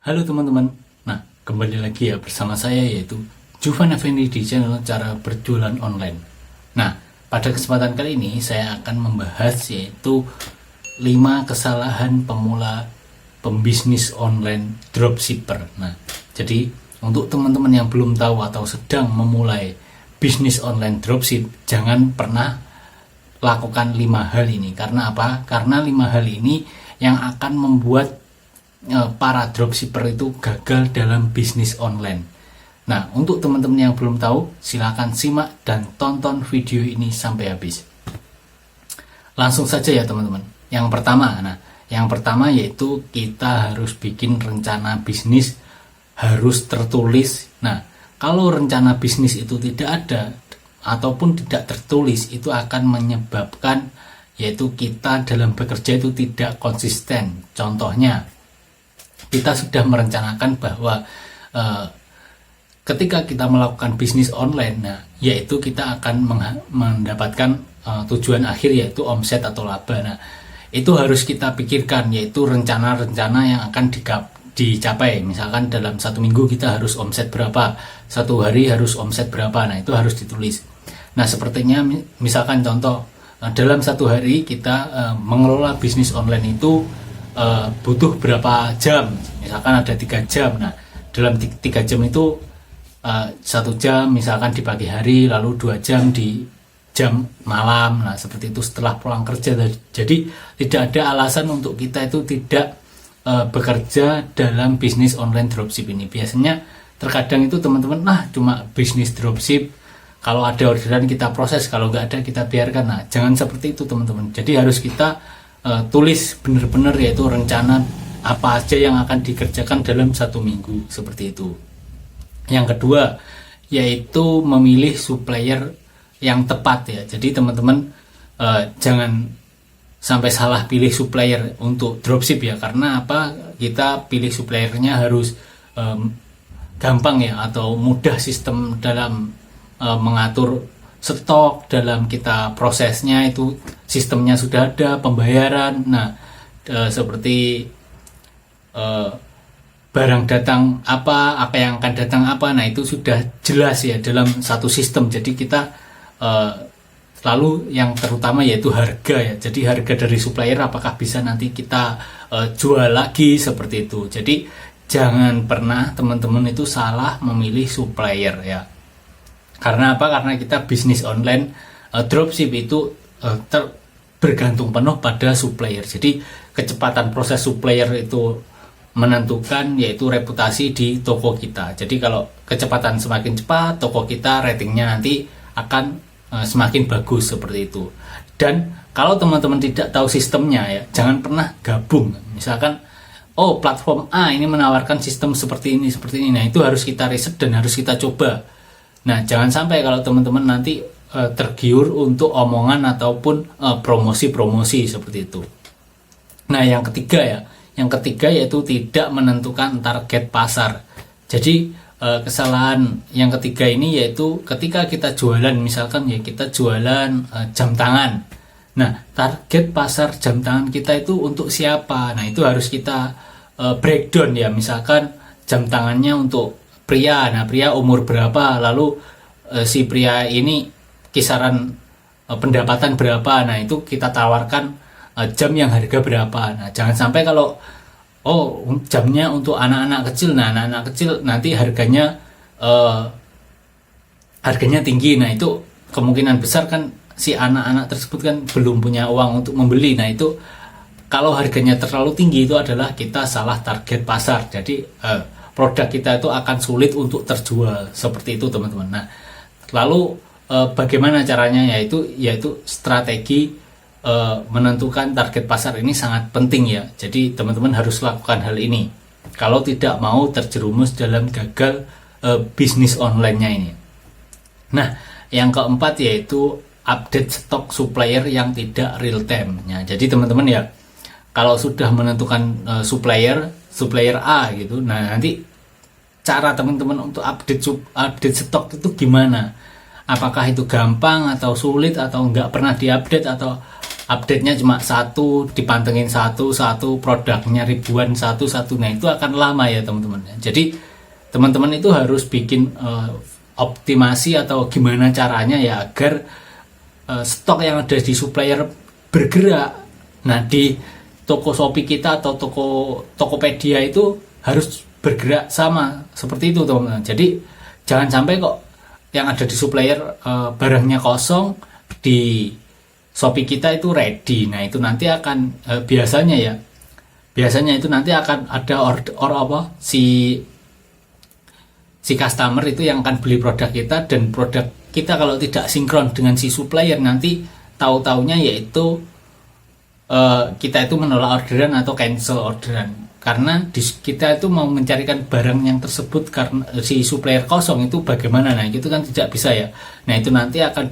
Halo teman-teman, nah kembali lagi ya bersama saya yaitu Juvan Effendi di channel cara berjualan online. Nah pada kesempatan kali ini saya akan membahas yaitu 5 kesalahan pemula pembisnis online dropshipper. Nah jadi untuk teman-teman yang belum tahu atau sedang memulai bisnis online dropship, jangan pernah lakukan 5 hal ini. Karena apa? Karena 5 hal ini yang akan membuat para dropshipper itu gagal dalam bisnis online. Nah, untuk teman-teman yang belum tahu, silakan simak dan tonton video ini sampai habis. Langsung saja ya teman-teman. Yang pertama yaitu kita harus bikin rencana bisnis, harus tertulis. Nah, kalau rencana bisnis itu tidak ada ataupun tidak tertulis, itu akan menyebabkan yaitu kita dalam bekerja itu tidak konsisten. Contohnya, kita sudah merencanakan bahwa ketika kita melakukan bisnis online, nah, yaitu kita akan mendapatkan tujuan akhir yaitu omset atau laba. Nah, itu harus kita pikirkan, yaitu rencana-rencana yang akan dicapai. Misalkan dalam 1 minggu kita harus omset berapa, 1 hari harus omset berapa. Nah, itu harus ditulis. Nah, sepertinya misalkan contoh, dalam 1 hari kita mengelola bisnis online itu butuh berapa jam, misalkan ada 3 jam. Nah, dalam 3 jam itu 1 jam misalkan di pagi hari, lalu 2 jam di jam malam. Nah, seperti itu setelah pulang kerja. Jadi tidak ada alasan untuk kita itu tidak bekerja dalam bisnis online dropship ini. Biasanya terkadang itu teman-teman, cuma bisnis dropship, kalau ada orderan kita proses, kalau nggak ada kita biarkan. Nah, jangan seperti itu teman-teman. Jadi harus kita tulis benar-benar yaitu rencana apa aja yang akan dikerjakan dalam 1 minggu, seperti itu. Yang kedua yaitu memilih supplier yang tepat ya. Jadi teman-teman jangan sampai salah pilih supplier untuk dropship ya. Karena apa? Kita pilih suppliernya harus gampang ya, atau mudah sistem dalam mengatur stok, dalam kita prosesnya itu sistemnya sudah ada, pembayaran. Nah, seperti barang datang apa yang akan datang apa, nah itu sudah jelas ya dalam satu sistem. Jadi kita lalu yang terutama yaitu harga ya. Jadi harga dari supplier apakah bisa nanti kita jual lagi, seperti itu. Jadi jangan pernah teman-teman itu salah memilih supplier ya. Karena apa? Karena kita bisnis online dropship itu bergantung penuh pada supplier. Jadi kecepatan proses supplier itu menentukan yaitu reputasi di toko kita. Jadi kalau kecepatan semakin cepat, toko kita ratingnya nanti akan semakin bagus, seperti itu. Dan kalau teman-teman tidak tahu sistemnya ya, jangan pernah gabung. Misalkan platform A ini menawarkan sistem seperti ini. Nah, itu harus kita riset dan harus kita coba. Nah, jangan sampai kalau teman-teman nanti tergiur untuk omongan ataupun promosi-promosi seperti itu. Nah, yang ketiga yaitu tidak menentukan target pasar. Jadi kesalahan yang ketiga ini yaitu ketika kita jualan, misalkan ya kita jualan jam tangan. Nah, target pasar jam tangan kita itu untuk siapa? Nah, itu harus kita breakdown ya. Misalkan jam tangannya untuk pria. Nah, pria umur berapa, lalu si pria ini kisaran pendapatan berapa. Nah, itu kita tawarkan jam yang harga berapa. Nah, jangan sampai kalau jamnya untuk anak-anak kecil. Nah, anak-anak kecil nanti harganya tinggi. Nah, itu kemungkinan besar kan si anak-anak tersebut kan belum punya uang untuk membeli. Nah, itu kalau harganya terlalu tinggi itu adalah kita salah target pasar. Jadi produk kita itu akan sulit untuk terjual, seperti itu teman-teman. Nah, lalu bagaimana caranya? Yaitu strategi menentukan target pasar ini sangat penting ya. Jadi teman-teman harus lakukan hal ini kalau tidak mau terjerumus dalam gagal bisnis online-nya ini. Nah, yang keempat yaitu update stok supplier yang tidak real time. Ya, jadi teman-teman ya, kalau sudah menentukan supplier A gitu, nah nanti cara teman-teman untuk update stok itu gimana? Apakah itu gampang atau sulit atau nggak pernah diupdate atau update-nya cuma satu, dipantengin satu produknya ribuan satu. Nah itu akan lama ya teman-teman. Jadi teman-teman itu harus bikin optimasi atau gimana caranya ya agar stok yang ada di supplier bergerak. Nah di toko Shopee kita atau Tokopedia itu harus bergerak sama seperti itu teman-teman. Jadi jangan sampai kok yang ada di supplier barangnya kosong, di Shopee kita itu ready. Nah itu nanti akan biasanya itu nanti akan ada si customer itu yang akan beli produk kita, dan produk kita kalau tidak sinkron dengan si supplier nanti tahu-taunya yaitu kita itu menolak orderan atau cancel orderan, karena kita itu mau mencarikan barang yang tersebut karena si supplier kosong itu bagaimana. Nah itu kan tidak bisa ya. Nah itu nanti akan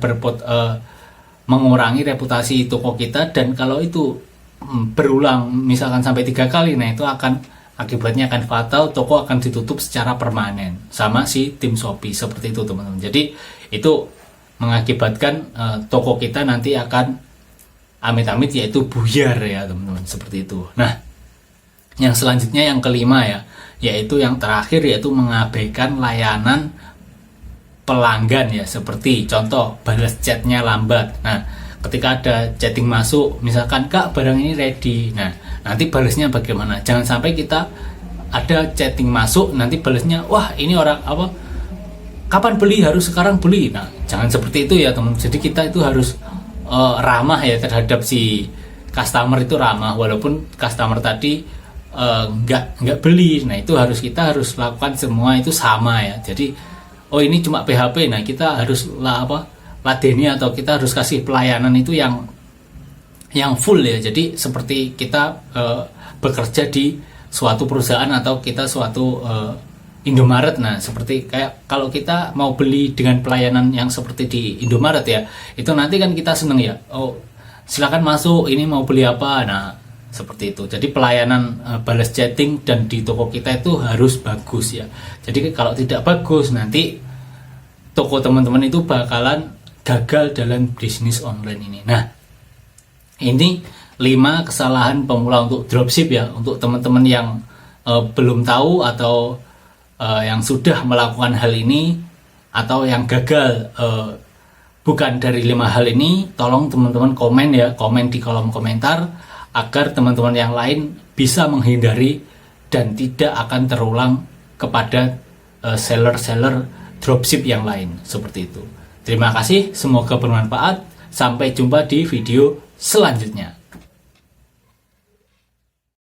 mengurangi reputasi toko kita, dan kalau itu berulang misalkan sampai 3 kali, nah itu akibatnya akan fatal, toko akan ditutup secara permanen sama si tim Shopee seperti itu teman-teman. Jadi itu mengakibatkan toko kita nanti akan amit-amit yaitu buyar ya teman-teman, seperti itu. Nah yang selanjutnya yang kelima ya, yaitu yang terakhir, yaitu mengabaikan layanan pelanggan ya, seperti contoh balas chatnya lambat. Nah ketika ada chatting masuk, misalkan Kak barang ini ready, nah nanti balasnya bagaimana? Jangan sampai kita ada chatting masuk nanti balasnya wah ini orang kapan beli, harus sekarang beli. Nah jangan seperti itu ya teman. Jadi kita itu harus ramah ya terhadap si customer, itu ramah walaupun customer tadi nggak beli. Nah itu kita harus lakukan semua itu sama ya. Jadi ini cuma PHP, nah kita harus ladeni atau kita harus kasih pelayanan itu yang full ya. Jadi seperti kita bekerja di suatu perusahaan atau kita suatu Indomaret. Nah seperti kayak kalau kita mau beli dengan pelayanan yang seperti di Indomaret ya, itu nanti kan kita seneng ya, silakan masuk, ini mau beli apa. Nah seperti itu. Jadi pelayanan balas chatting dan di toko kita itu harus bagus ya. Jadi kalau tidak bagus nanti toko teman-teman itu bakalan gagal dalam bisnis online ini. Nah ini 5 kesalahan pemula untuk dropship ya, untuk teman-teman yang belum tahu atau yang sudah melakukan hal ini atau yang gagal bukan dari 5 hal ini. Tolong teman-teman komen di kolom komentar agar teman-teman yang lain bisa menghindari dan tidak akan terulang kepada seller-seller dropship yang lain seperti itu. Terima kasih, semoga bermanfaat. Sampai jumpa di video selanjutnya.